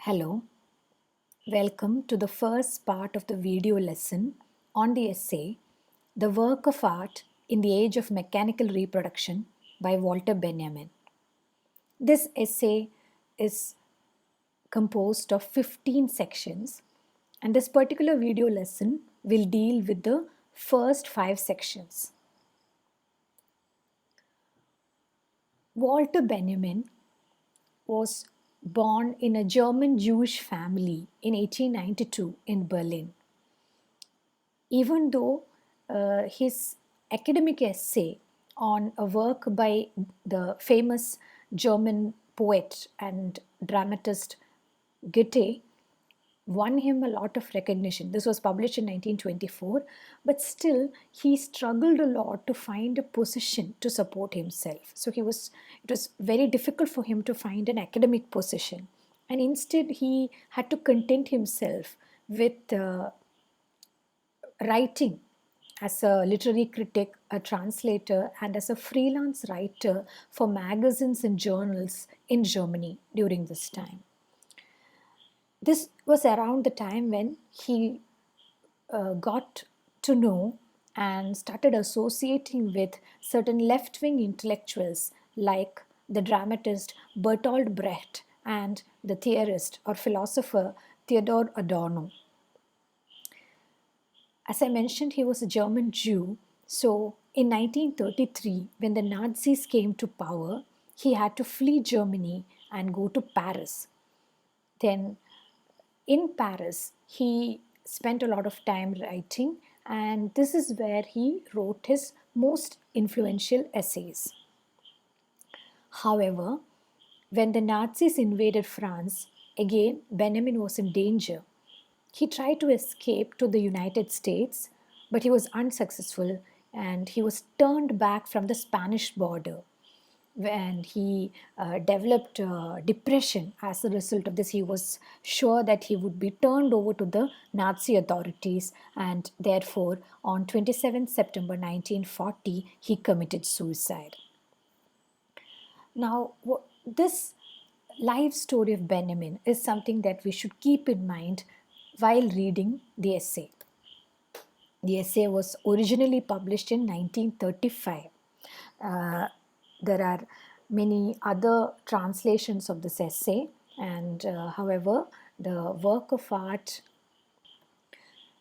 Hello, welcome to the first part of the video lesson on the essay The Work of Art in the Age of Mechanical Reproduction by Walter Benjamin. This essay is composed of 15 sections, and this particular video lesson will deal with the first 5 sections. Walter Benjamin was born in a German Jewish family in 1892 in Berlin. Even though his academic essay on a work by the famous German poet and dramatist Goethe won him a lot of recognition. This was published in 1924, but still he struggled a lot to find a position to support himself. So it was very difficult for him to find an academic position, and instead he had to content himself with writing as a literary critic, a translator, and as a freelance writer for magazines and journals in Germany during this time. This was around the time when he got to know and started associating with certain left wing intellectuals like the dramatist Bertolt Brecht and the theorist or philosopher Theodor Adorno. As I mentioned, he was a German Jew. So in 1933, when the Nazis came to power, he had to flee Germany and go to Paris. Then in Paris, he spent a lot of time writing, and this is where he wrote his most influential essays. However, when the Nazis invaded France, again Benjamin was in danger. He tried to escape to the United States, but he was unsuccessful and he was turned back from the Spanish border. And he developed depression as a result of this. He was sure that he would be turned over to the Nazi authorities, and therefore, on 27 September 1940, he committed suicide. Now, this life story of Benjamin is something that we should keep in mind while reading the essay. The essay was originally published in 1935. There are many other translations of this essay, and however, the work of art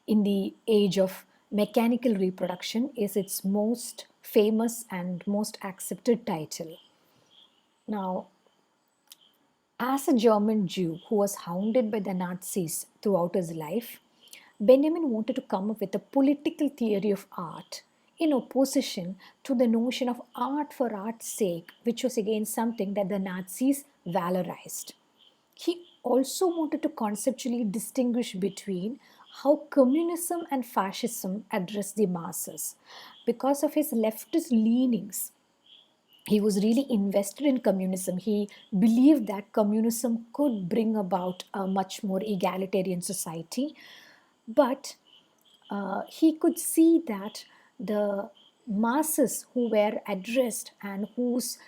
in the age of mechanical reproduction is its most famous and most accepted title. Now, as a German Jew who was hounded by the Nazis throughout his life, Benjamin wanted to come up with a political theory of art in opposition to the notion of art for art's sake, which was again something that the Nazis valorized. He also wanted to conceptually distinguish between how communism and fascism address the masses. Because of his leftist leanings, he was really invested in communism. He believed that communism could bring about a much more egalitarian society, but he could see that the masses who were addressed and whose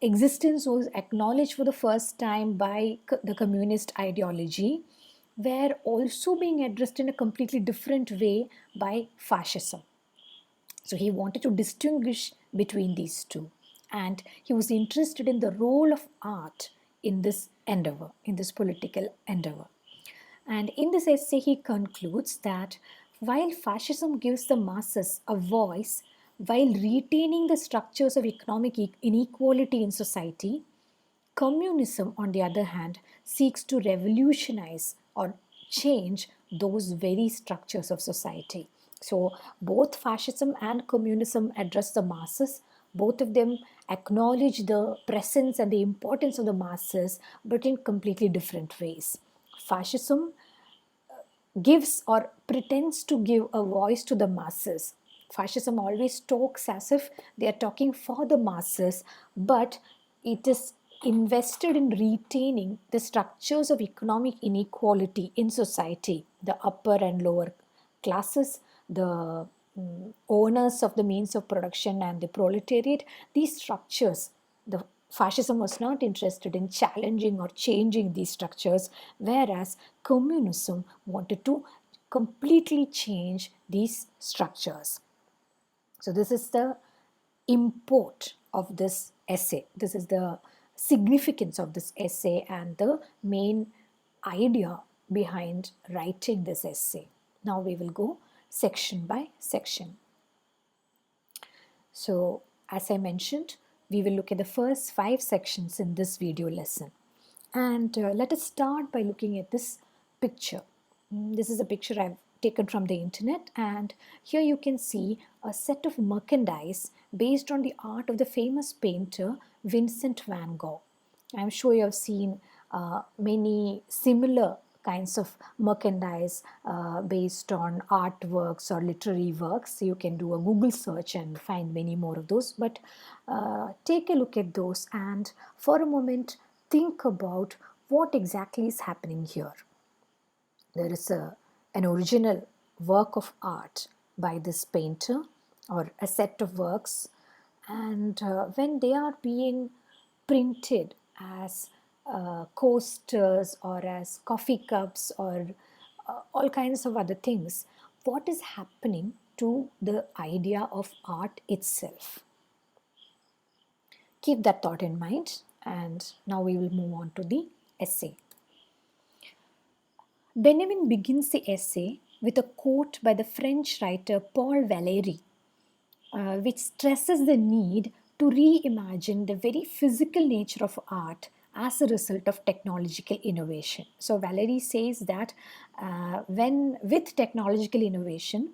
existence was acknowledged for the first time by the communist ideology were also being addressed in a completely different way by fascism. So he wanted to distinguish between these two. And he was interested in the role of art in this endeavor, in this political endeavor. And in this essay, he concludes that while fascism gives the masses a voice while retaining the structures of economic inequality in society, communism, on the other hand, seeks to revolutionize or change those very structures of society. So, both fascism and communism address the masses. Both of them acknowledge the presence and the importance of the masses, but in completely different ways. Fascism gives or pretends to give a voice to the masses. Fascism always talks as if they are talking for the masses, but it is invested in retaining the structures of economic inequality in society, the upper and lower classes, the owners of the means of production and the proletariat. These structures, the Fascism was not interested in challenging or changing these structures, whereas communism wanted to completely change these structures. So, this is the import of this essay. This is the significance of this essay and the main idea behind writing this essay. Now, we will go section by section. So, as I mentioned, we will look at the first 5 sections in this video lesson. And let us start by looking at this picture. This is a picture I've taken from the internet, and here you can see a set of merchandise based on the art of the famous painter Vincent van Gogh. I'm sure you have seen many similar kinds of merchandise based on artworks or literary works. You can do a Google search and find many more of those. But take a look at those and for a moment think about what exactly is happening here. There is an original work of art by this painter or a set of works, and when they are being printed as coasters or as coffee cups or all kinds of other things, what is happening to the idea of art itself? Keep that thought in mind, and now we will move on to the essay. Benjamin begins the essay with a quote by the French writer Paul Valéry, which stresses the need to reimagine the very physical nature of art as a result of technological innovation. So Valéry says that when with technological innovation,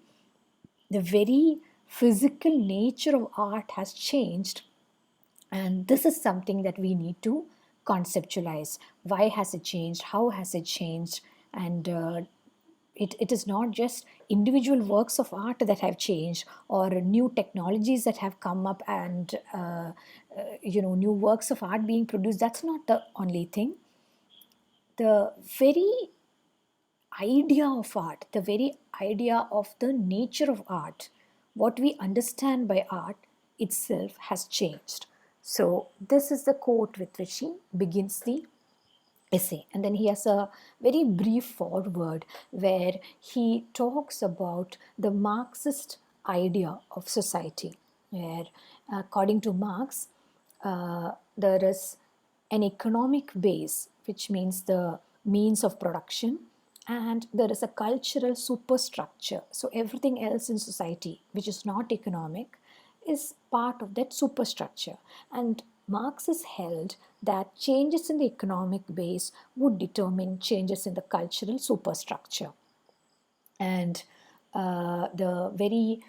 the very physical nature of art has changed, and this is something that we need to conceptualize. Why has it changed? How has it changed? And it is not just individual works of art that have changed or new technologies that have come up and new works of art being produced. That's not the only thing. The very idea of art, the very idea of the nature of art, what we understand by art itself has changed. So this is the quote with which he begins the essay, and then he has a very brief foreword where he talks about the Marxist idea of society, where according to Marx, there is an economic base, which means the means of production, and there is a cultural superstructure. So everything else in society which is not economic is part of that superstructure. And Marx is held that changes in the economic base would determine changes in the cultural superstructure. And the very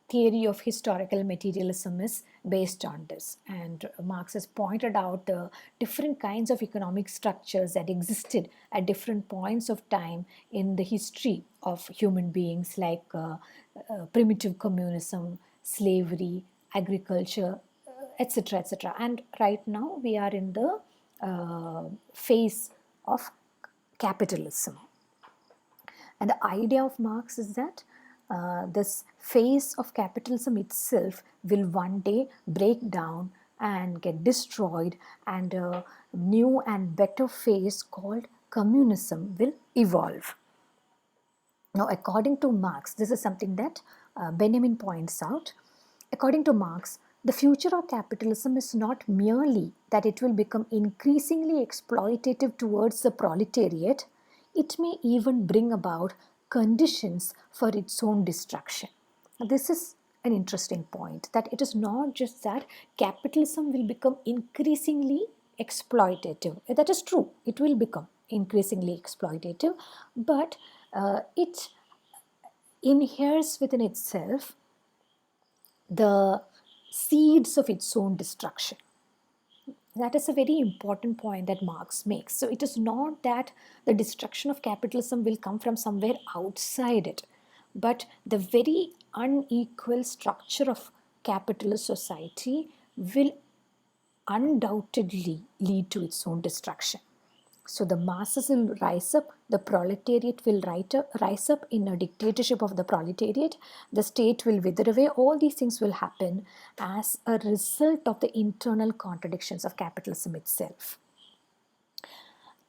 theory of historical materialism is based on this. And Marx has pointed out the different kinds of economic structures that existed at different points of time in the history of human beings, like primitive communism, slavery, agriculture, etc., etc. And right now we are in the phase of capitalism. And the idea of Marx is that this phase of capitalism itself will one day break down and get destroyed, and a new and better phase called communism will evolve. Now, according to Marx, this is something that Benjamin points out. According to Marx, the future of capitalism is not merely that it will become increasingly exploitative towards the proletariat, it may even bring about conditions for its own destruction. Now, this is an interesting point, that it is not just that capitalism will become increasingly exploitative. That is true, it will become increasingly exploitative, but it inheres within itself the seeds of its own destruction. That is a very important point that Marx makes. So it is not that the destruction of capitalism will come from somewhere outside it, but the very unequal structure of capitalist society will undoubtedly lead to its own destruction. So the masses will rise up, the proletariat will rise up in a dictatorship of the proletariat, the state will wither away. All these things will happen as a result of the internal contradictions of capitalism itself.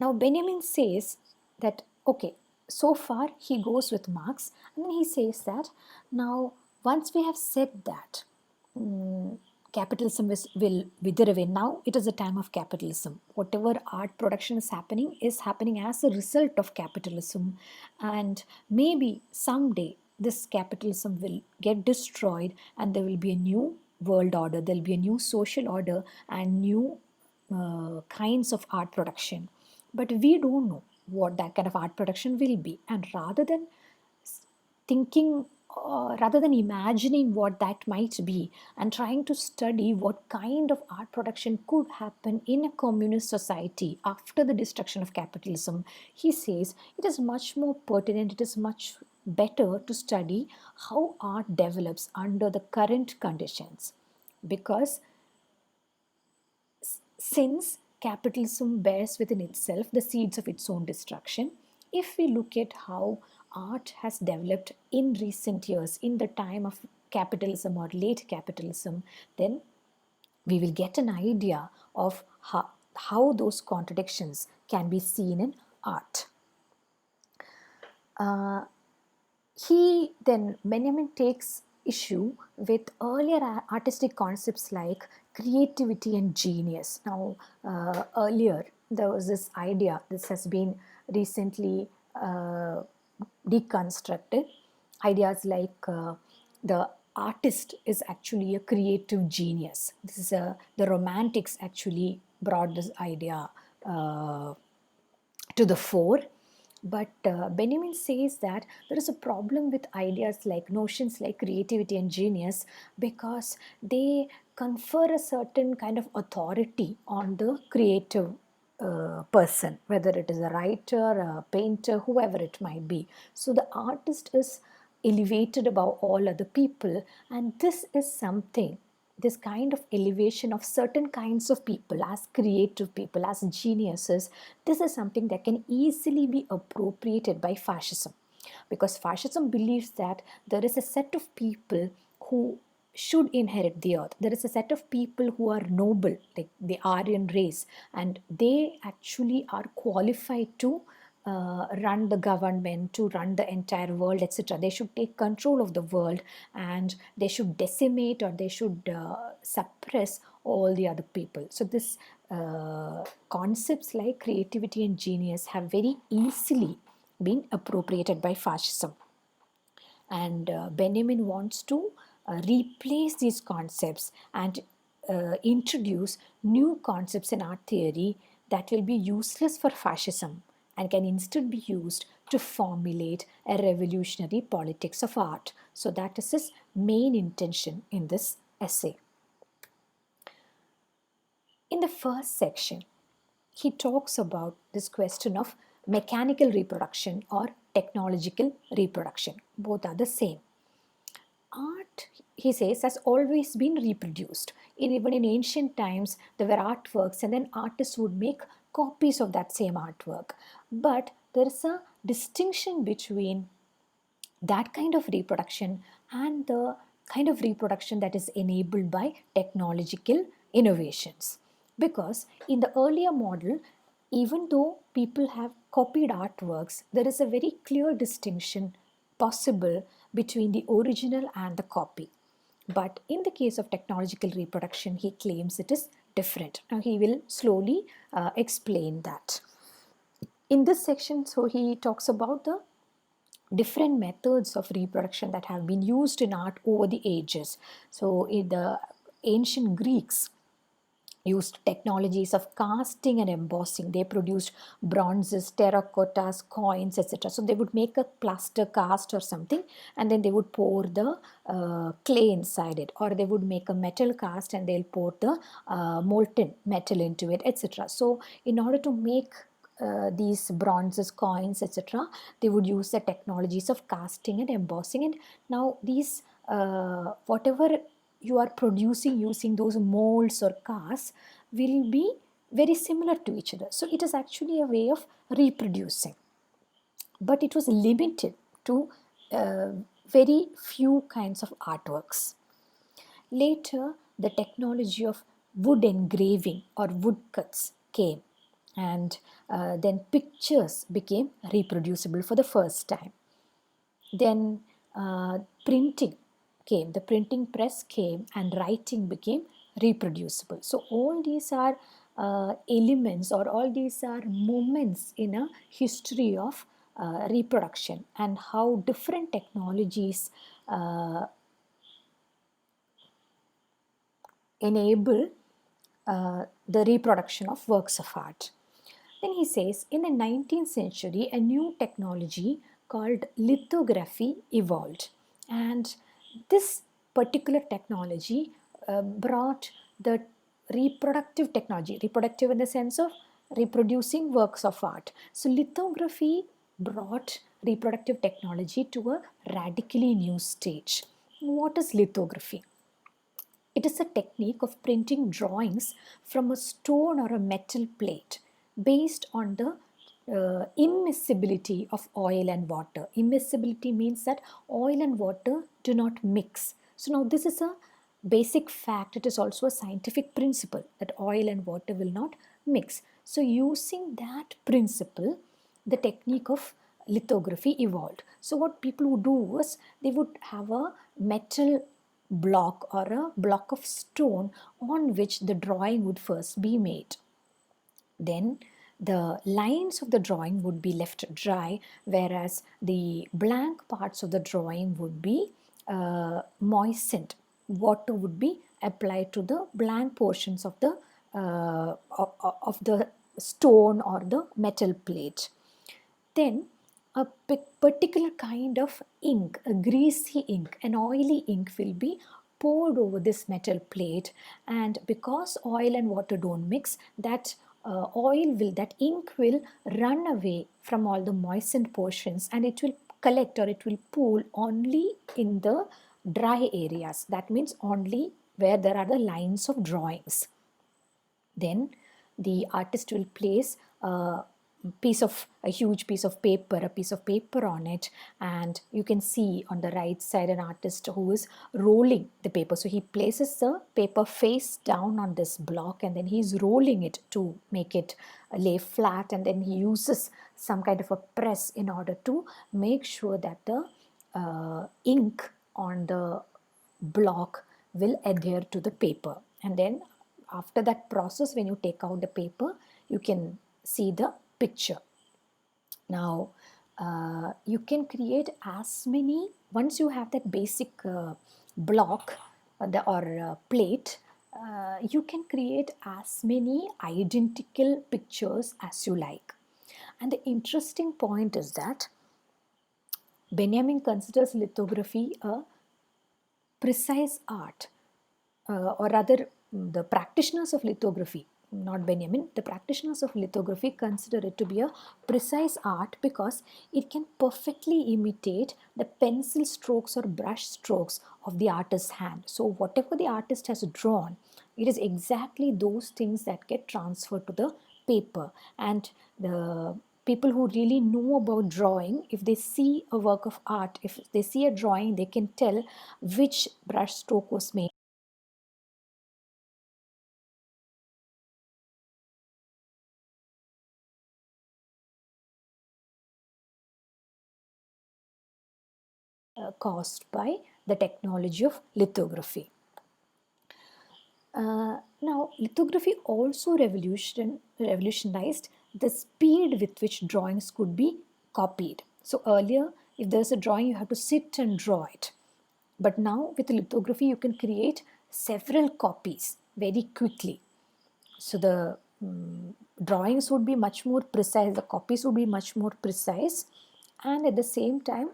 Now Benjamin says that, okay, so far he goes with Marx, and then he says that now once we have said that capitalism will wither away, now it is a time of capitalism. Whatever art production is happening as a result of capitalism, and maybe someday this capitalism will get destroyed and there will be a new world order, there will be a new social order and new kinds of art production. But we don't know what that kind of art production will be. And rather than imagining what that might be and trying to study what kind of art production could happen in a communist society after the destruction of capitalism, he says it is much more pertinent, it is much better to study how art develops under the current conditions. Because since capitalism bears within itself the seeds of its own destruction, if we look at how art has developed in recent years, in the time of capitalism or late capitalism, then we will get an idea of how those contradictions can be seen in art. Benjamin takes issue with earlier artistic concepts like creativity and genius. Now, earlier there was this idea, this has been recently deconstructed. Ideas like the artist is actually a creative genius. The Romantics actually brought this idea to the fore. But Benjamin says that there is a problem with ideas like notions like creativity and genius because they confer a certain kind of authority on the creative person, whether it is a writer, a painter, whoever it might be. So the artist is elevated above all other people, and this is something, this kind of elevation of certain kinds of people as creative people, as geniuses, this is something that can easily be appropriated by fascism. Because fascism believes that there is a set of people who should inherit the earth. There is a set of people who are noble, like the Aryan race, and they actually are qualified to run the government, to run the entire world, etc. They should take control of the world and they should decimate or they should suppress all the other people. So this concepts like creativity and genius have very easily been appropriated by fascism. And Benjamin wants to replace these concepts and introduce new concepts in art theory that will be useless for fascism and can instead be used to formulate a revolutionary politics of art. So that is his main intention in this essay. In the first section, he talks about this question of mechanical reproduction or technological reproduction. Both are the same. Art, he says, has always been reproduced. Even in ancient times, there were artworks, and then artists would make copies of that same artwork. But there is a distinction between that kind of reproduction and the kind of reproduction that is enabled by technological innovations. Because in the earlier model, even though people have copied artworks, there is a very clear distinction possible between the original and the copy. But in the case of technological reproduction, he claims it is different. Now he will slowly explain that. In this section, so he talks about the different methods of reproduction that have been used in art over the ages. So in the ancient Greeks used technologies of casting and embossing. They produced bronzes, terracottas, coins, etc. So they would make a plaster cast or something, and then they would pour the clay inside it, or they would make a metal cast and they'll pour the molten metal into it, etc. So in order to make these bronzes, coins, etc., they would use the technologies of casting and embossing. And now these whatever you are producing using those molds or casts will be very similar to each other. So it is actually a way of reproducing, but it was limited to very few kinds of artworks. Later, the technology of wood engraving or woodcuts came, and then pictures became reproducible for the first time. Then printing came, the printing press came, and writing became reproducible. So all these are elements, or all these are moments in a history of reproduction, and how different technologies enable the reproduction of works of art. Then he says, in the 19th century, a new technology called lithography evolved. And this particular technology brought the reproductive technology, reproductive in the sense of reproducing works of art. So, lithography brought reproductive technology to a radically new stage. What is lithography? It is a technique of printing drawings from a stone or a metal plate based on the immiscibility of oil and water. Immiscibility means that oil and water do not mix. So now this is a basic fact. It is also a scientific principle that oil and water will not mix. So using that principle, the technique of lithography evolved. So what people would do was they would have a metal block or a block of stone on which the drawing would first be made. Then the lines of the drawing would be left dry, whereas the blank parts of the drawing would be moistened. Water would be applied to the blank portions of the stone or the metal plate. Then a particular kind of ink, a greasy ink, an oily ink will be poured over this metal plate, and because oil and water don't mix, that ink will run away from all the moistened portions, and it will collect, or it will pool only in the dry areas. That means only where there are the lines of drawings. Then the artist will place a huge piece of paper on it, and you can see on the right side an artist who is rolling the paper. So he places the paper face down on this block, and then he's rolling it to make it lay flat, and then he uses some kind of a press in order to make sure that the ink on the block will adhere to the paper. And then after that process, when you take out the paper, you can see the picture. Now you can create as many, once you have that basic block or plate, you can create as many identical pictures as you like. And the interesting point is that Benjamin considers lithography a precise art, or rather, the practitioners of lithography, not Benjamin, the practitioners of lithography consider it to be a precise art because it can perfectly imitate the pencil strokes or brush strokes of the artist's hand. So, whatever the artist has drawn, it is exactly those things that get transferred to the paper. And the people who really know about drawing, if they see a work of art, if they see a drawing, they can tell which brush stroke was made. Caused by the technology of lithography. Now, lithography also revolutionized the speed with which drawings could be copied. So earlier, if there's a drawing, you have to sit and draw it. But now with lithography, you can create several copies very quickly. So the drawings would be much more precise, the copies would be much more precise, and at the same time,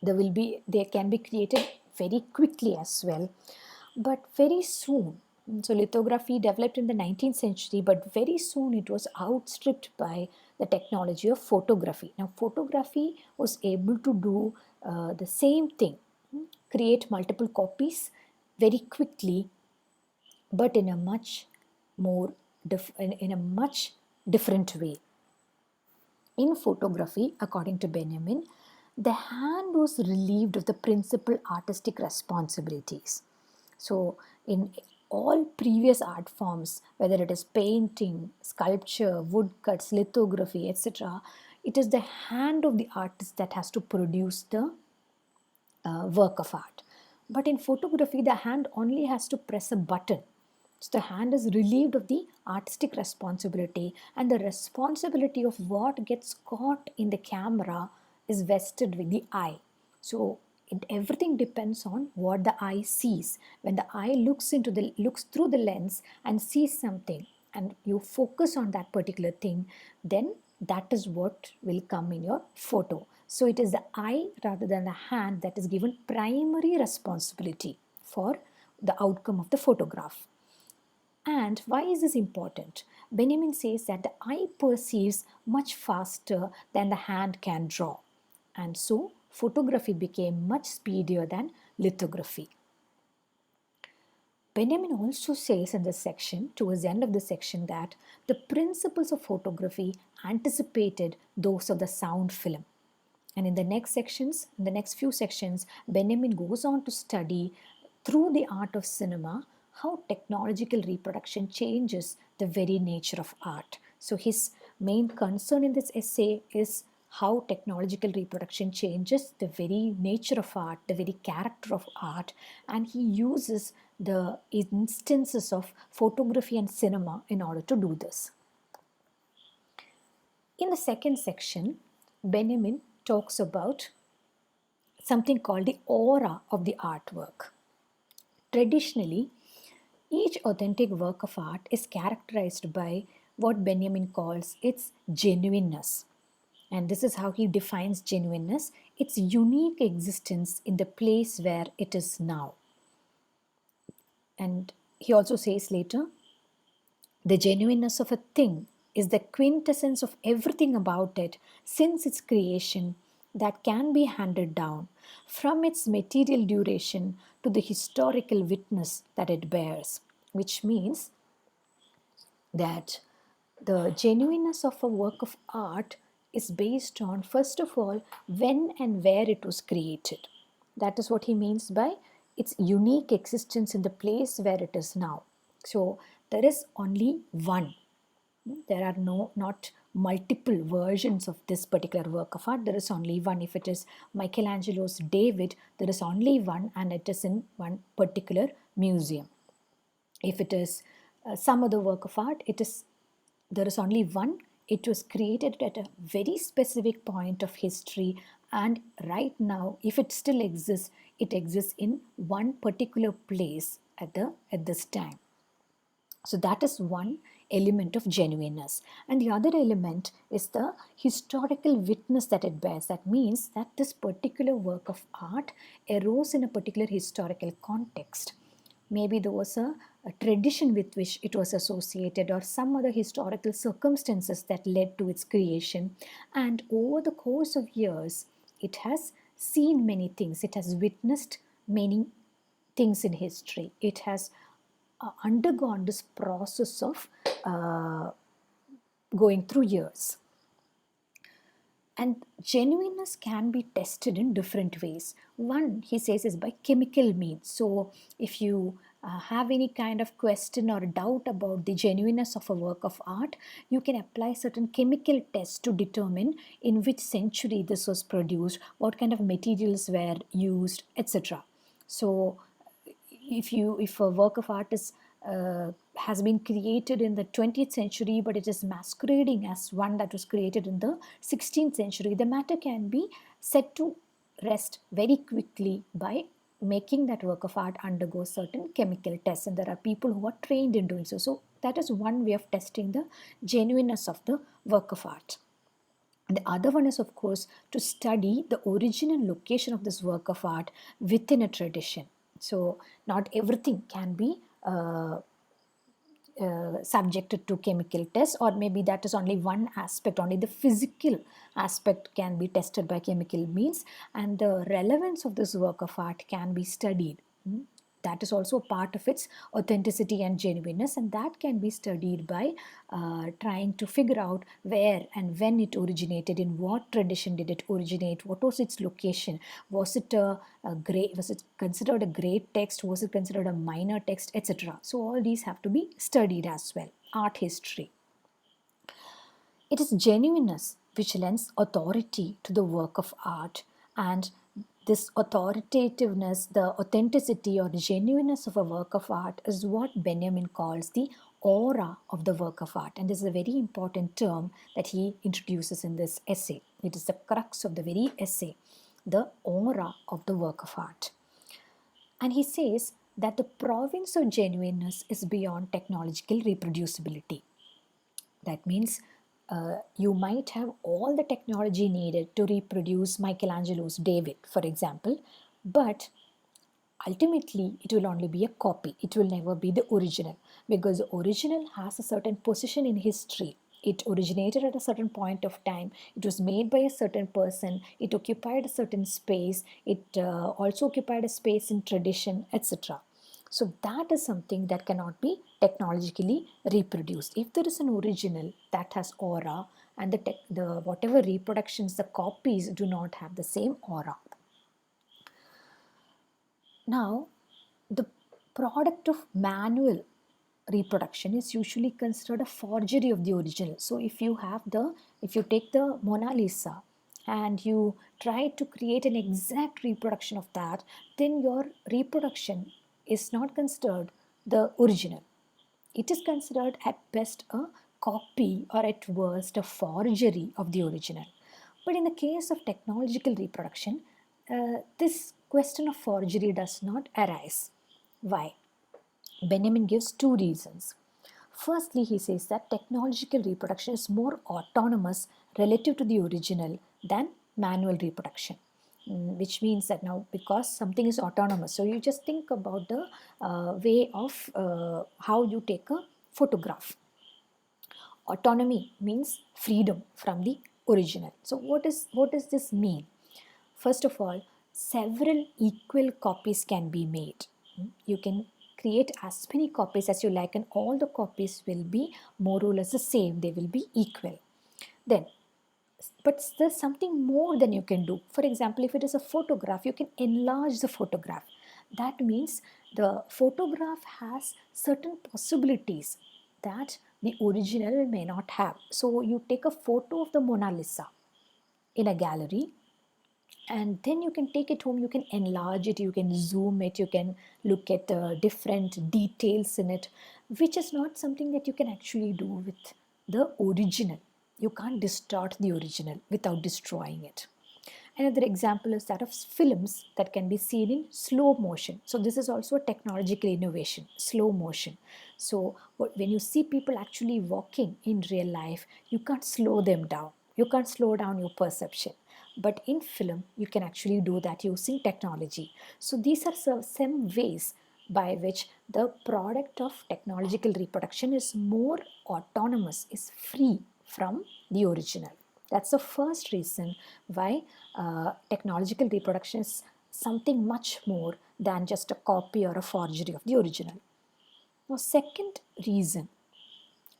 they can be created very quickly as well. But very soon, so lithography developed in the 19th century, but very soon it was outstripped by the technology of photography. Now photography was able to do the same thing, create multiple copies very quickly, but in a much more in a much different way. In photography, according to Benjamin, the hand was relieved of the principal artistic responsibilities. So, in all previous art forms, whether it is painting, sculpture, woodcuts, lithography, etc., it is the hand of the artist that has to produce the work of art. But in photography, the hand only has to press a button. So the hand is relieved of the artistic responsibility, and the responsibility of what gets caught in the camera is vested with the eye. So everything depends on what the eye sees. When the eye looks through the lens and sees something, and you focus on that particular thing, then that is what will come in your photo. So it is the eye rather than the hand that is given primary responsibility for the outcome of the photograph. And why is this important? Benjamin says that the eye perceives much faster than the hand can draw. And so photography became much speedier than lithography. Benjamin also says in this section, towards the end of the section, that the principles of photography anticipated those of the sound film. And in the next few sections, Benjamin goes on to study through the art of cinema how technological reproduction changes the very nature of art. So his main concern in this essay is how technological reproduction changes the very nature of art, the very character of art, and he uses the instances of photography and cinema in order to do this. In the second section, Benjamin talks about something called the aura of the artwork. Traditionally, each authentic work of art is characterized by what Benjamin calls its genuineness. And this is how he defines genuineness: its unique existence in the place where it is now. And he also says later, the genuineness of a thing is the quintessence of everything about it since its creation that can be handed down from its material duration to the historical witness that it bears, which means that the genuineness of a work of art is based on, first of all, when and where it was created. That is what he means by its unique existence in the place where it is now. So there is only one. There are not multiple versions of this particular work of art. There is only one. If it is Michelangelo's David, there is only one, and it is in one particular museum. If it is some other work of art, there is only one. It was created at a very specific point of history, and right now, if it still exists, it exists in one particular place at this time. So that is one element of genuineness. And the other element is the historical witness that it bears. That means that this particular work of art arose in a particular historical context. Maybe there was a tradition with which it was associated, or some other historical circumstances that led to its creation. And over the course of years, it has seen many things. It has witnessed many things in history. It has undergone this process of going through years. And genuineness can be tested in different ways. One, he says, is by chemical means. So if you have any kind of question or doubt about the genuineness of a work of art, you can apply certain chemical tests to determine in which century this was produced, what kind of materials were used, etc. So if a work of art has been created in the 20th century, but it is masquerading as one that was created in the 16th century, the matter can be set to rest very quickly by making that work of art undergo certain chemical tests, and there are people who are trained in doing so. So that is one way of testing the genuineness of the work of art. And the other one is, of course, to study the original location of this work of art within a tradition. So not everything can be subjected to chemical tests, or maybe that is only one aspect. Only the physical aspect can be tested by chemical means, and the relevance of this work of art can be studied That is also a part of its authenticity and genuineness, and that can be studied by trying to figure out where and when it originated, in what tradition did it originate, what was its location, was it was it considered a great text, was it considered a minor text, etc. So all these have to be studied as well. Art history. It is genuineness which lends authority to the work of art, and this authoritativeness, the authenticity or genuineness of a work of art is what Benjamin calls the aura of the work of art. And this is a very important term that he introduces in this essay. It is the crux of the very essay, the aura of the work of art. And he says that the province of genuineness is beyond technological reproducibility. That means you might have all the technology needed to reproduce Michelangelo's David, for example, but ultimately it will only be a copy. It will never be the original, because the original has a certain position in history. It originated at a certain point of time. It was made by a certain person. It occupied a certain space. It also occupied a space in tradition, etc. So that is something that cannot be technologically reproduced. If there is an original that has aura, and the whatever reproductions, the copies do not have the same aura. Now, the product of manual reproduction is usually considered a forgery of the original. So if you take the Mona Lisa and you try to create an exact reproduction of that, then your reproduction is not considered the original. It is considered at best a copy, or at worst a forgery of the original. But in the case of technological reproduction, this question of forgery does not arise. Why? Benjamin gives two reasons. Firstly, he says that technological reproduction is more autonomous relative to the original than manual reproduction. Which means that now, because something is autonomous, so you just think about the way of how you take a photograph. Autonomy means freedom from the original. So what does this mean? First of all, several equal copies can be made. You can create as many copies as you like, and all the copies will be more or less the same. They will be equal. Then, but there's something more than you can do. For example, if it is a photograph, you can enlarge the photograph. That means the photograph has certain possibilities that the original may not have. So you take a photo of the Mona Lisa in a gallery, and then you can take it home, you can enlarge it, you can zoom it, you can look at different details in it, which is not something that you can actually do with the original. You can't distort the original without destroying it. Another example is that of films that can be seen in slow motion. So this is also a technological innovation, slow motion. So when you see people actually walking in real life, you can't slow them down. You can't slow down your perception. But in film, you can actually do that using technology. So these are some ways by which the product of technological reproduction is more autonomous, is free from the original. That's the first reason why technological reproduction is something much more than just a copy or a forgery of the original. Now, second reason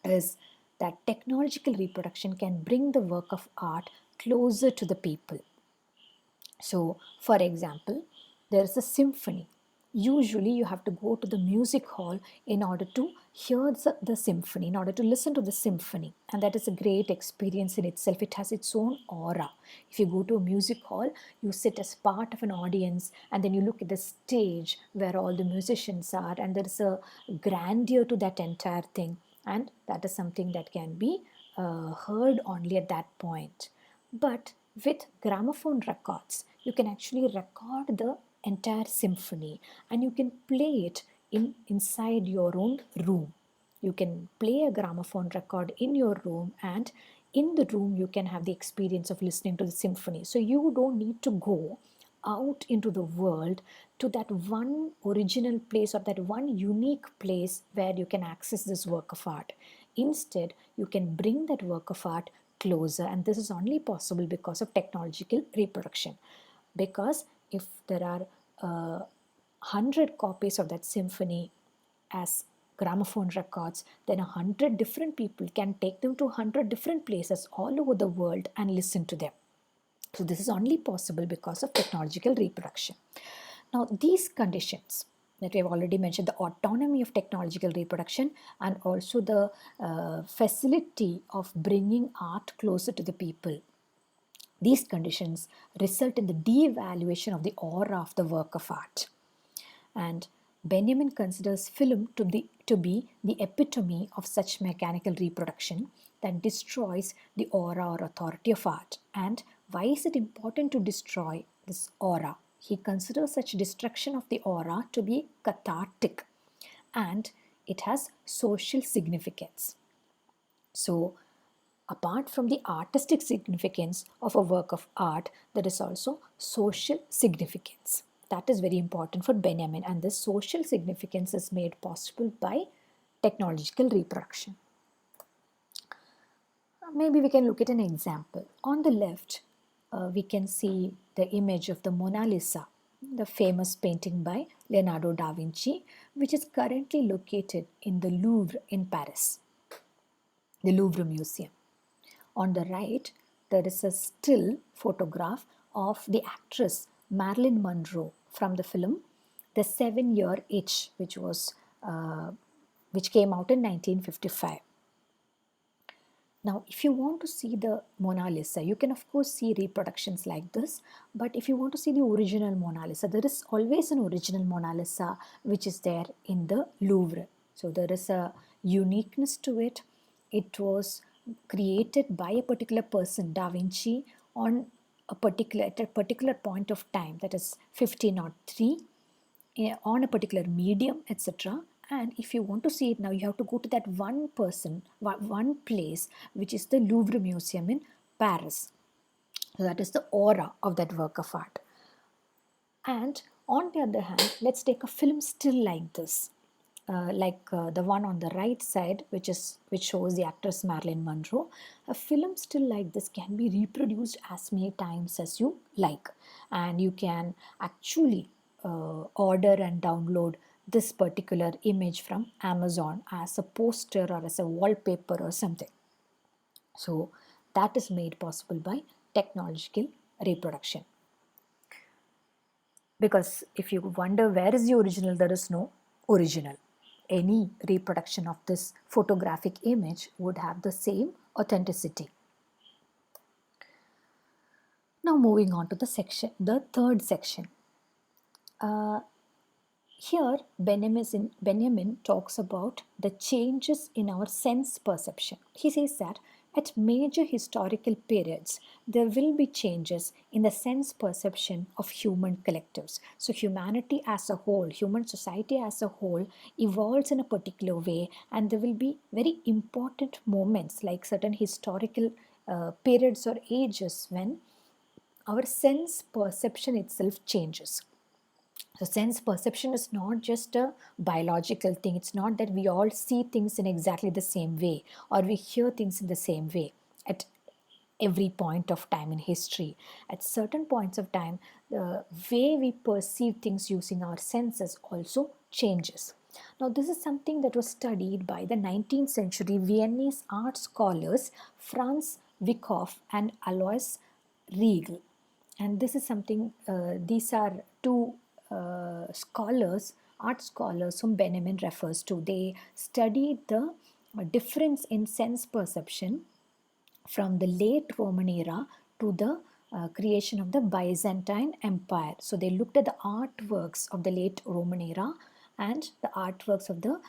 is that technological reproduction can bring the work of art closer to the people. So, for example, there is a symphony. Usually, you have to go to the music hall in order to hear the symphony, in order to listen to the symphony. And that is a great experience in itself. It has its own aura. If you go to a music hall, you sit as part of an audience, and then you look at the stage where all the musicians are, and there is a grandeur to that entire thing. And that is something that can be heard only at that point. But with gramophone records, you can actually record the entire symphony, and you can play it inside your own room. You can play a gramophone record in your room, and in the room you can have the experience of listening to the symphony. So you don't need to go out into the world to that one original place or that one unique place where you can access this work of art. Instead, you can bring that work of art closer, and this is only possible because of technological reproduction. Because if there are 100 copies of that symphony as gramophone records, then 100 different people can take them to 100 different places all over the world and listen to them. So this is only possible because of technological reproduction. Now these conditions that we have already mentioned, the autonomy of technological reproduction and also the facility of bringing art closer to the people, these conditions result in the de-evaluation of the aura of the work of art. And Benjamin considers film to be the epitome of such mechanical reproduction that destroys the aura or authority of art. And why is it important to destroy this aura? He considers such destruction of the aura to be cathartic and it has social significance. So, apart from the artistic significance of a work of art, there is also social significance. That is very important for Benjamin, and this social significance is made possible by technological reproduction. Maybe we can look at an example. On the left, we can see the image of the Mona Lisa, the famous painting by Leonardo da Vinci, which is currently located in the Louvre in Paris, the Louvre Museum. On the right, there is a still photograph of the actress Marilyn Monroe from the film The 7-Year Itch, which came out in 1955. Now, if you want to see the Mona Lisa, you can of course see reproductions like this, but if you want to see the original Mona Lisa, there is always an original Mona Lisa which is there in the Louvre. So there is a uniqueness to it. It was created by a particular person, Da Vinci, on at a particular point of time, that is 1503, on a particular medium, etc. And if you want to see it now, you have to go to that one place, which is the Louvre Museum in Paris. So that is the aura of that work of art. And on the other hand, let's take a film still like this, the one on the right side, which shows the actress Marilyn Monroe. A film still like this can be reproduced as many times as you like, and you can actually order and download this particular image from Amazon as a poster or as a wallpaper or something. So that is made possible by technological reproduction. Because if you wonder where is the original, there is no original. Any reproduction of this photographic image would have the same authenticity. Now moving on to the third section. Here Benjamin talks about the changes in our sense perception. He says that at major historical periods, there will be changes in the sense perception of human collectives. So humanity as a whole, human society as a whole evolves in a particular way, and there will be very important moments like certain historical periods or ages when our sense perception itself changes. So sense perception is not just a biological thing. It's not that we all see things in exactly the same way or we hear things in the same way at every point of time in history. At certain points of time, the way we perceive things using our senses also changes. Now, this is something that was studied by the 19th century Viennese art scholars Franz Wyckoff and Alois Riegel. And this is something, these are two art scholars whom Benjamin refers to. They studied the difference in sense perception from the late Roman era to the creation of the Byzantine Empire. So they looked at the artworks of the late Roman era and the artworks of the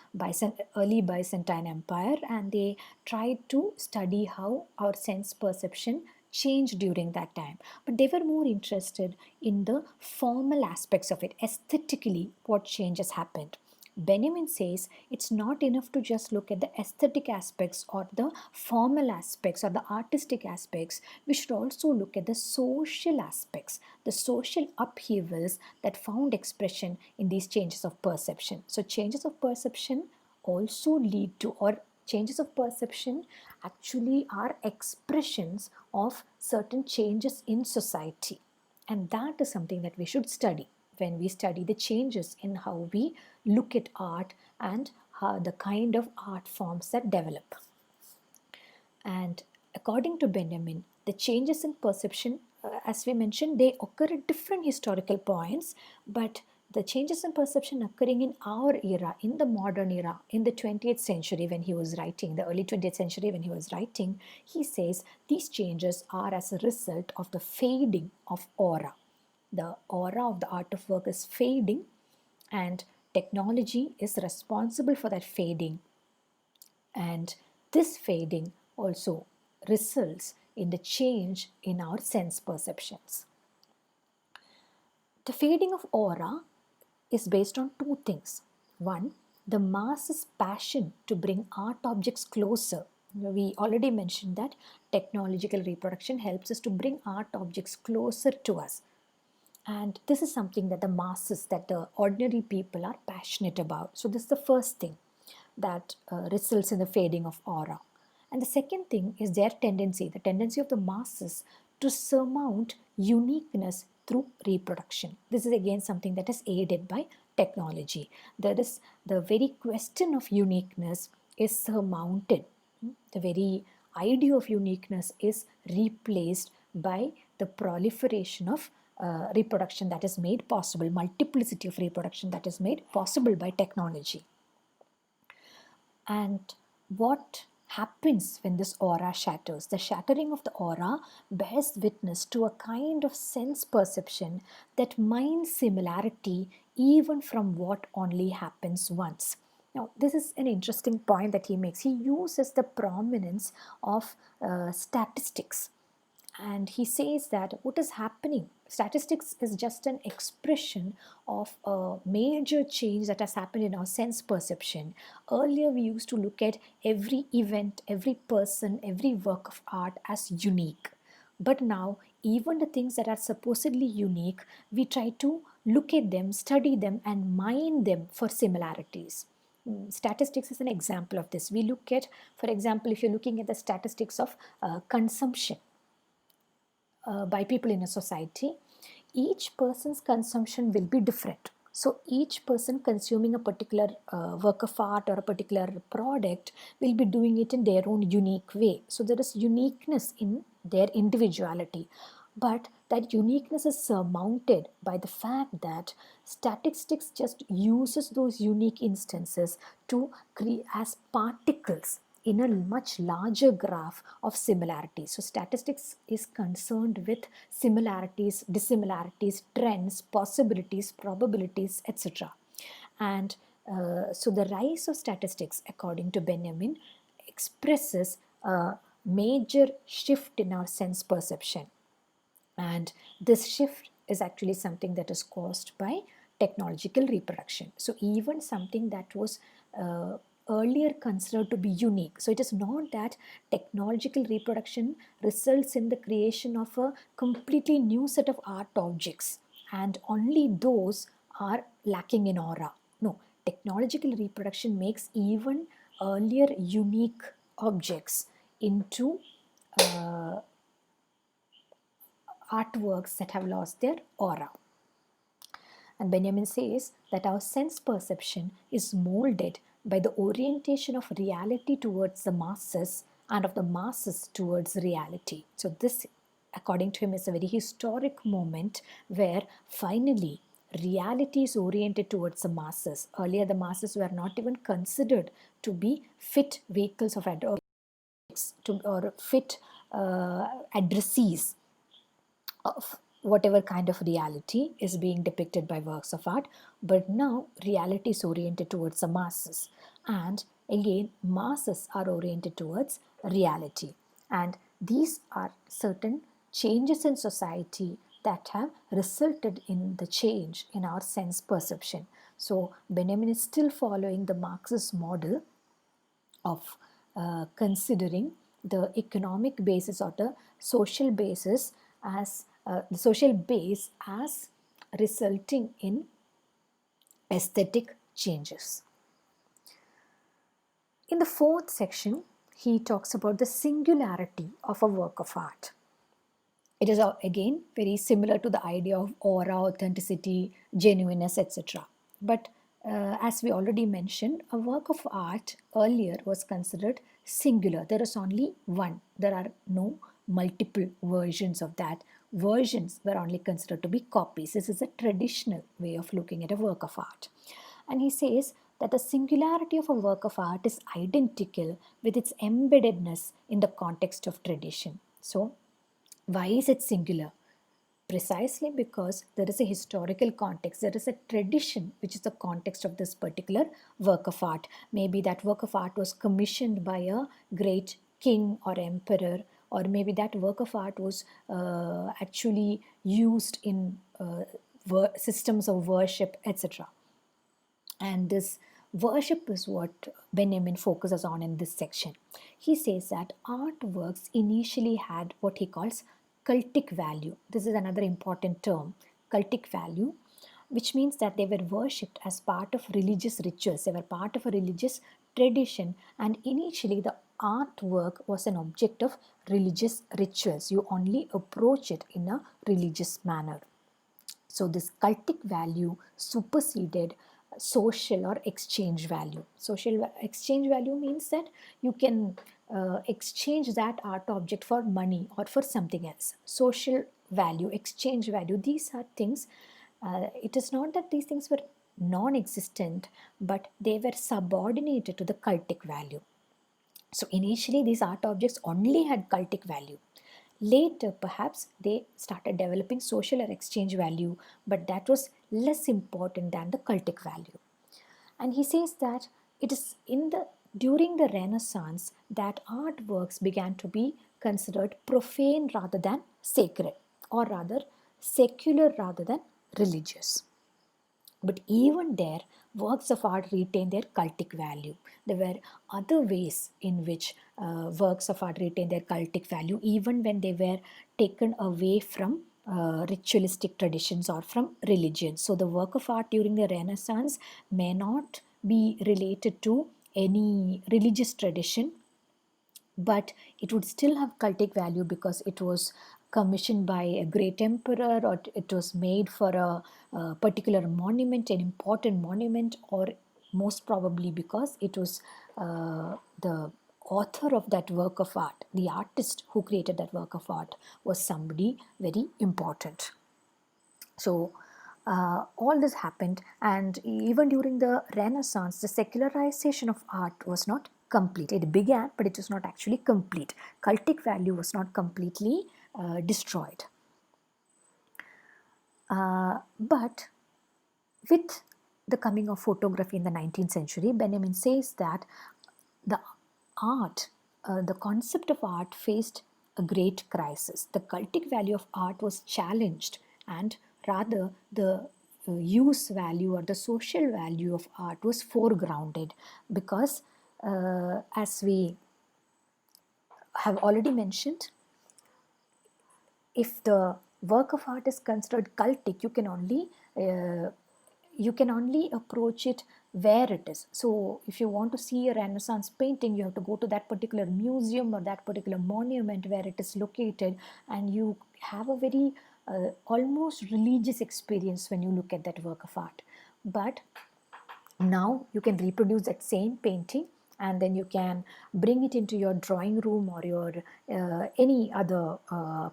early Byzantine Empire, and they tried to study how our sense perception changed during that time. But they were more interested in the formal aspects of it, aesthetically, what changes happened. Benjamin says it's not enough to just look at the aesthetic aspects or the formal aspects or the artistic aspects. We should also look at the social aspects, the social upheavals that found expression in these changes of perception. So changes of perception also lead to, or changes of perception actually are expressions of certain changes in society. And that is something that we should study. when we study the changes in how we look at art and how the kind of art forms that develop. And according to Benjamin, the changes in perception, as we mentioned, they occur at different historical points, but the changes in perception occurring in our era, in the modern era, in the 20th century when he was writing, the early 20th century when he was writing, he says these changes are as a result of the fading of aura. The aura of the art of work is fading, and technology is responsible for that fading, and this fading also results in the change in our sense perceptions. The fading of aura is based on two things. One, the mass's passion to bring art objects closer. We already mentioned that technological reproduction helps us to bring art objects closer to us. And this is something that the masses, that the ordinary people are passionate about. So this is the first thing that results in the fading of aura. And the second thing is their tendency, the tendency of the masses to surmount uniqueness through reproduction. This is again something that is aided by technology. That is, the very question of uniqueness is surmounted. The very idea of uniqueness is replaced by the proliferation of reproduction that is made possible, multiplicity of reproduction that is made possible by technology. And what happens when this aura shatters? The shattering of the aura bears witness to a kind of sense perception that mines similarity even from what only happens once. Now, this is an interesting point that he makes. He uses the prominence of statistics, and he says that what is happening, statistics is just an expression of a major change that has happened in our sense perception. Earlier we used to look at every event, every person, every work of art as unique, but now even the things that are supposedly unique, we try to look at them, study them, and mine them for similarities. Statistics is an example of this. We look at, for example, if you're looking at the statistics of consumption by people in a society, each person's consumption will be different. So each person consuming a particular work of art or a particular product will be doing it in their own unique way. So there is uniqueness in their individuality. But that uniqueness is surmounted by the fact that statistics just uses those unique instances to create as particles in a much larger graph of similarities. So statistics is concerned with similarities, dissimilarities, trends, possibilities, probabilities, etc. And so the rise of statistics, according to Benjamin, expresses a major shift in our sense perception. And this shift is actually something that is caused by technological reproduction. So even something that was earlier considered to be unique. So it is not that technological reproduction results in the creation of a completely new set of art objects and only those are lacking in aura. No, technological reproduction makes even earlier unique objects into artworks that have lost their aura. And Benjamin says that our sense perception is molded by the orientation of reality towards the masses and of the masses towards reality. So this, according to him, is a very historic moment where finally reality is oriented towards the masses. Earlier the masses were not even considered to be fit vehicles of or fit addressees of whatever kind of reality is being depicted by works of art. But now reality is oriented towards the masses, and again masses are oriented towards reality, and these are certain changes in society that have resulted in the change in our sense perception. So Benjamin is still following the Marxist model of considering the economic basis or the social basis as the social base as resulting in aesthetic changes. In the fourth section, he talks about the singularity of a work of art. It is again very similar to the idea of aura, authenticity, genuineness, etc. But as we already mentioned, a work of art earlier was considered singular. There is only one. There are no multiple versions of that. Versions were only considered to be copies. This is a traditional way of looking at a work of art. And he says that the singularity of a work of art is identical with its embeddedness in the context of tradition. So, why is it singular? Precisely because there is a historical context, there is a tradition which is the context of this particular work of art. Maybe that work of art was commissioned by a great king or emperor, or maybe that work of art was actually used in systems of worship, etc. And this worship is what Benjamin focuses on in this section. He says that artworks initially had what he calls cultic value. This is another important term, cultic value, which means that they were worshipped as part of religious rituals. They were part of a religious tradition, and initially the artwork was an object of religious rituals. You only approach it in a religious manner. So this cultic value superseded social or exchange value. Social exchange value means that you can exchange that art object for money or for something else. Social value, exchange value, these are things. It is not that these things were non-existent, but they were subordinated to the cultic value. So initially, these art objects only had cultic value. Later, perhaps they started developing social or exchange value, but that was less important than the cultic value. And he says that it is in the during the Renaissance that artworks began to be considered profane rather than sacred, or rather secular rather than religious. But even there, works of art retain their cultic value. There were other ways in which works of art retain their cultic value, even when they were taken away from ritualistic traditions or from religion. So, the work of art during the Renaissance may not be related to any religious tradition, but it would still have cultic value because it was commissioned by a great emperor, or it was made for a particular monument, an important monument, or most probably because it was the author of that work of art, the artist who created that work of art, was somebody very important. So all this happened, and even during the Renaissance, the secularization of art was not complete. It began, but it was not actually complete. Cultic value was not completely destroyed. But with the coming of photography in the 19th century, Benjamin says that the art, the concept of art faced a great crisis. The cultic value of art was challenged, and rather the use value or the social value of art was foregrounded because, as we have already mentioned, if the work of art is considered cultic, you can only approach it where it is. So if you want to see a Renaissance painting, you have to go to that particular museum or that particular monument where it is located, and you have a very almost religious experience when you look at that work of art. But now you can reproduce that same painting, and then you can bring it into your drawing room or your any other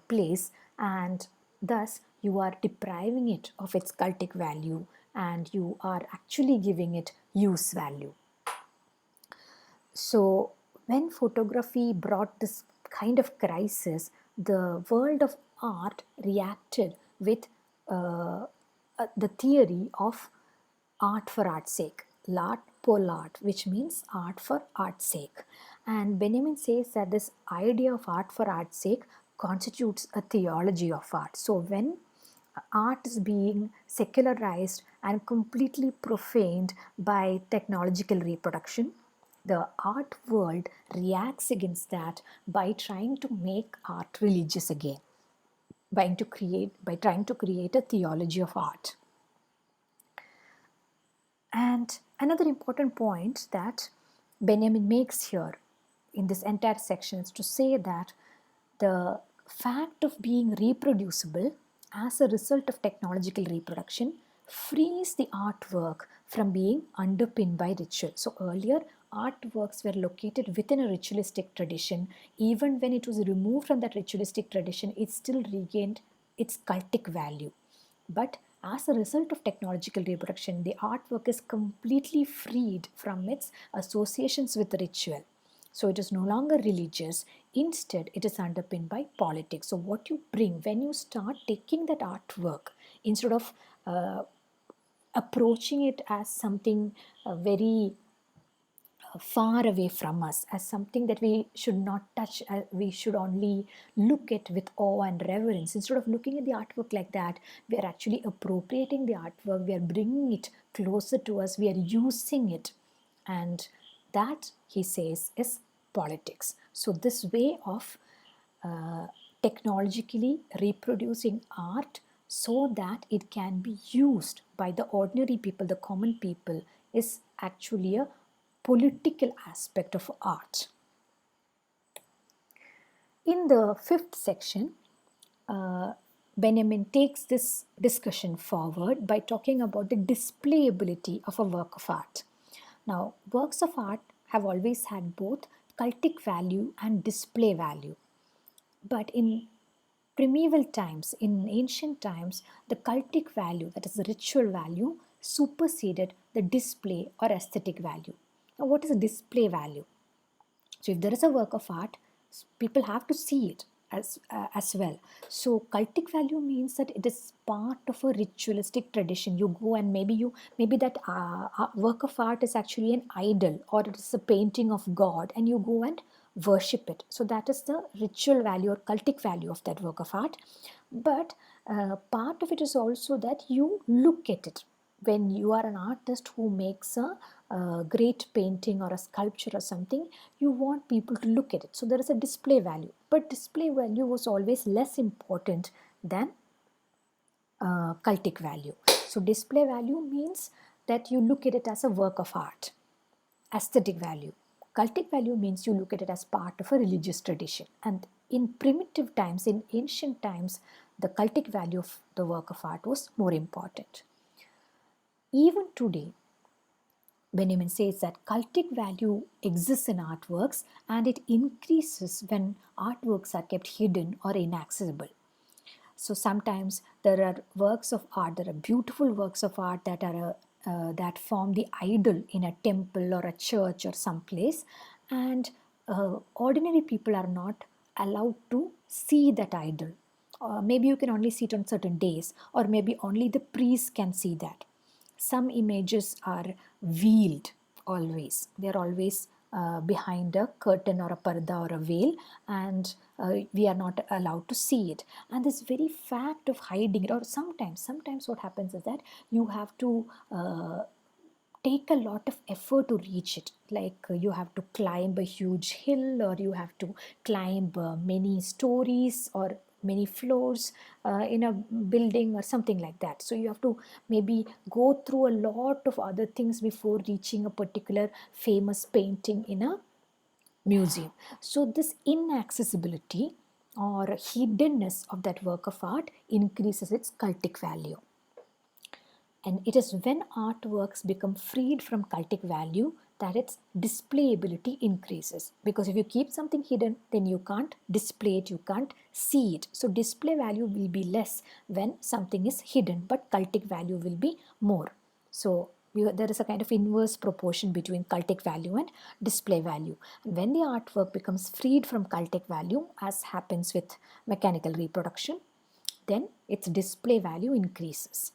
place, and thus you are depriving it of its cultic value, and you are actually giving it use value. So when photography brought this kind of crisis, the world of art reacted with the theory of art for art's sake, l'art pour l'art, which means art for art's sake. And Benjamin says that this idea of art for art's sake constitutes a theology of art. So when art is being secularized and completely profaned by technological reproduction, the art world reacts against that by trying to make art religious again, by trying to create a theology of art. And another important point that Benjamin makes here in this entire section is to say that the fact of being reproducible as a result of technological reproduction frees the artwork from being underpinned by ritual. So earlier, artworks were located within a ritualistic tradition. Even when it was removed from that ritualistic tradition, it still regained its cultic value. But as a result of technological reproduction, the artwork is completely freed from its associations with ritual. So it is no longer religious. Instead, it is underpinned by politics. So what you bring when you start taking that artwork, instead of approaching it as something very far away from us, as something that we should not touch, we should only look at with awe and reverence. Instead of looking at the artwork like that, we are actually appropriating the artwork, we are bringing it closer to us, we are using it. And that, he says, is politics. So this way of technologically reproducing art so that it can be used by the ordinary people, the common people, is actually a political aspect of art. In the fifth section, Benjamin takes this discussion forward by talking about the displayability of a work of art. Now, works of art have always had both cultic value and display value. But in primeval times, in ancient times, the cultic value, that is the ritual value, superseded the display or aesthetic value. Now, what is a display value? So if there is a work of art, people have to see it as well. So cultic value means that it is part of a ritualistic tradition. You go and maybe that work of art is actually an idol, or it is a painting of God, and you go and worship it. So that is the ritual value or cultic value of that work of art. But part of it is also that you look at it. When you are an artist who makes a great painting or a sculpture or something, you want people to look at it. So there is a display value. But display value was always less important than cultic value. So display value means that you look at it as a work of art. Aesthetic value. Cultic value means you look at it as part of a religious tradition. And in primitive times, in ancient times, the cultic value of the work of art was more important. Even today, Benjamin says that cultic value exists in artworks, and it increases when artworks are kept hidden or inaccessible. So sometimes there are works of art, there are beautiful works of art that form the idol in a temple or a church or someplace, and ordinary people are not allowed to see that idol. Maybe you can only see it on certain days, or maybe only the priest can see that. Some images are veiled always. They are always behind a curtain or a parda or a veil, and we are not allowed to see it. And this very fact of hiding it, or sometimes what happens is that you have to take a lot of effort to reach it. Like you have to climb a huge hill, or you have to climb many stories or many floors in a building or something like that. So you have to maybe go through a lot of other things before reaching a particular famous painting in a museum. So this inaccessibility or hiddenness of that work of art increases its cultic value. And it is when artworks become freed from cultic value that its displayability increases. Because if you keep something hidden, then you can't display it, you can't see it. So display value will be less when something is hidden, but cultic value will be more. So there is a kind of inverse proportion between cultic value and display value. And when the artwork becomes freed from cultic value, as happens with mechanical reproduction, then its display value increases.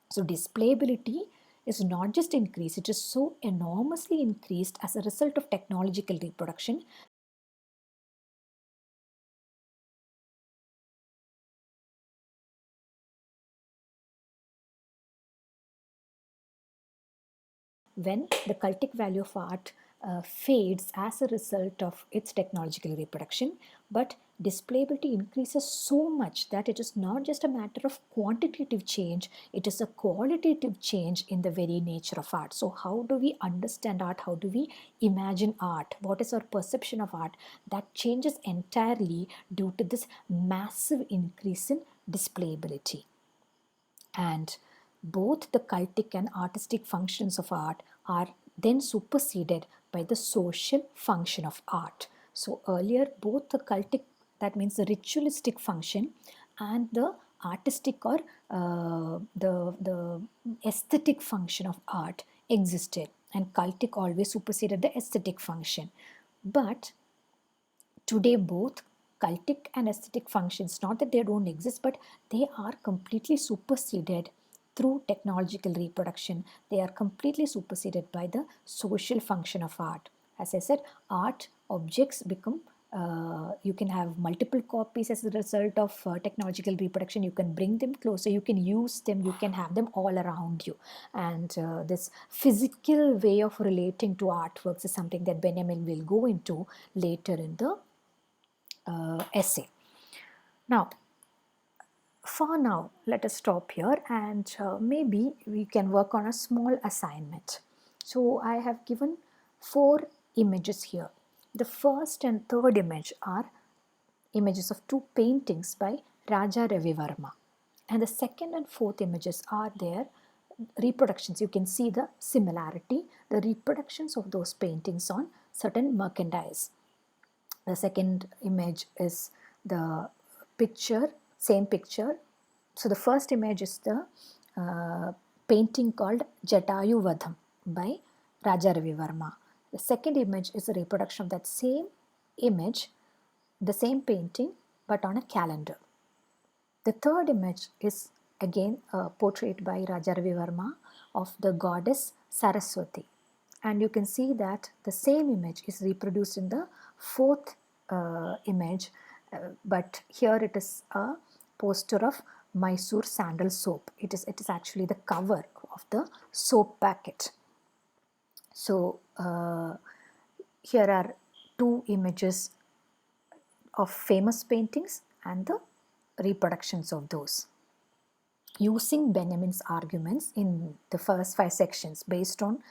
So displayability is not just increased, it is so enormously increased as a result of technological reproduction when the cultic value of art fades as a result of its technological reproduction. But displayability increases so much that it is not just a matter of quantitative change, it is a qualitative change in the very nature of art. So how do we understand art? How do we imagine art? What is our perception of art? That changes entirely due to this massive increase in displayability. And both the cultic and artistic functions of art are then superseded by the social function of art. So earlier, both the cultic, that means the ritualistic function, and the artistic or the aesthetic function of art existed, and cultic always superseded the aesthetic function. But today both cultic and aesthetic functions, not that they don't exist, but they are completely superseded through technological reproduction. They are completely superseded by the social function of art. As I said, art objects become you can have multiple copies as a result of technological reproduction. You can bring them closer, you can use them, you can have them all around you. And this physical way of relating to artworks is something that Benjamin will go into later in the essay. Now, for now, let us stop here, and maybe we can work on a small assignment. So I have given 4 images here. The first and third image are images of 2 paintings by Raja Ravi Verma. And the second and fourth images are their reproductions. You can see the similarity, the reproductions of those paintings on certain merchandise. The second image is the picture, same picture. So the first image is the painting called Jatayu Vadham by Raja Ravi Verma. The second image is a reproduction of that same image, the same painting, but on a calendar. The third image is again a portrait by Raja Ravi Verma of the goddess Saraswati. And you can see that the same image is reproduced in the fourth image, but here it is a poster of Mysore sandal soap. It is actually the cover of the soap packet. So here are 2 images of famous paintings and the reproductions of those. Using Benjamin's arguments in the first 5 sections based on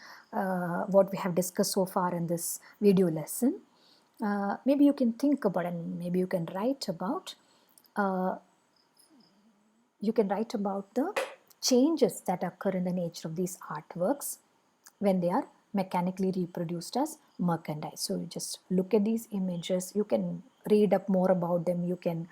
what we have discussed so far in this video lesson, maybe you can think about and maybe you can write about the changes that occur in the nature of these artworks when they are mechanically reproduced as merchandise. So you just look at these images, you can read up more about them, you can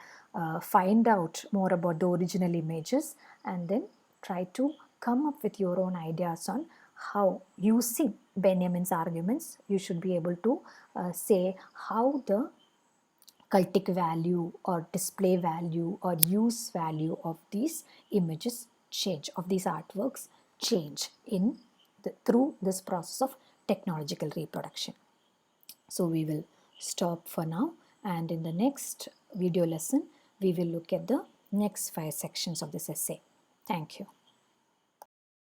find out more about the original images, and then try to come up with your own ideas on how, using Benjamin's arguments, you should be able to say how the cultic value or display value or use value of these images change, of these artworks change through this process of technological reproduction. So we will stop for now, and in the next video lesson we will look at the next 5 sections of this essay. Thank you.